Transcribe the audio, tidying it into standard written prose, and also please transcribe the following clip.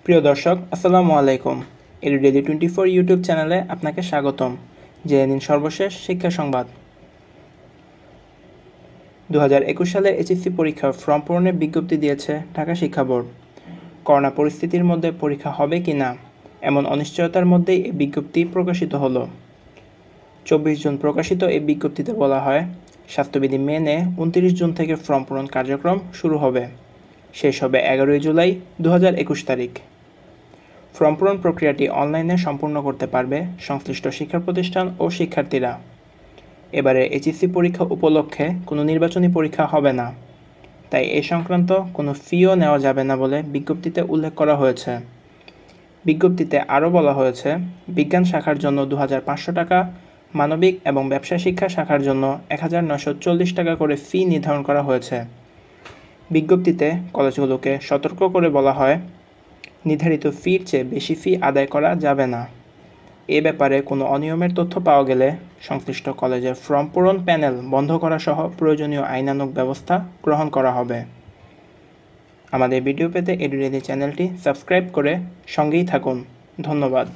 প্রিয় দর্শক, আসসালামু আলাইকুম। এডু ডেইলি 24 ইউটিউব চ্যানেলে আপনাকে স্বাগতম। জেনে নিন সর্বশেষ শিক্ষা সংবাদ। 2021 সালে এইচএসসি পরীক্ষার ফর্ম পূরণের বিজ্ঞপ্তি দিয়েছে ঢাকা শিক্ষা বোর্ড। করোনা পরিস্থিতির মধ্যে পরীক্ষা হবে কি না এমন অনিশ্চয়তার মধ্যেই এই বিজ্ঞপ্তি প্রকাশিত হলো। 24 জুন প্রকাশিত এই বিজ্ঞপ্তিতে বলা হয়, স্বাস্থ্যবিধি মেনে 29 জুন থেকে ফর্ম পূরণ কার্যক্রম শুরু হবে। শেষ হবে 11 জুলাই 2021 তারিখ। ফর্ম পূরণ প্রক্রিয়াটি অনলাইনে সম্পূর্ণ করতে পারবে সংশ্লিষ্ট শিক্ষা প্রতিষ্ঠান ও শিক্ষার্থীরা। এবারে এইচএসসি পরীক্ষা উপলক্ষে কোনো নির্বাচনী পরীক্ষা হবে না, তাই এ সংক্রান্ত কোনো ফিও নেওয়া যাবে না বলে বিজ্ঞপ্তিতে উল্লেখ করা হয়েছে। বিজ্ঞপ্তিতে আরও বলা হয়েছে, বিজ্ঞান শাখার জন্য 2500 টাকা, মানবিক এবং ব্যবসা শিক্ষা শাখার জন্য 1940 টাকা করে ফি নির্ধারণ করা হয়েছে। বিজ্ঞপ্তিতে কলেজগুলোকে সতর্ক করে বলা হয়, নির্ধারিত ফির চেয়ে বেশি ফি আদায় করা যাবে না। এ ব্যাপারে কোনো অনিয়মের তথ্য পাওয়া গেলে সংশ্লিষ্ট কলেজের ফর্ম পূরণ প্যানেল বন্ধ করা সহ প্রয়োজনীয় আইনানুগ ব্যবস্থা গ্রহণ করা হবে। আমাদের ভিডিও পেতে এডু ডেইলি চ্যানেলটি সাবস্ক্রাইব করে সঙ্গেই থাকুন। ধন্যবাদ।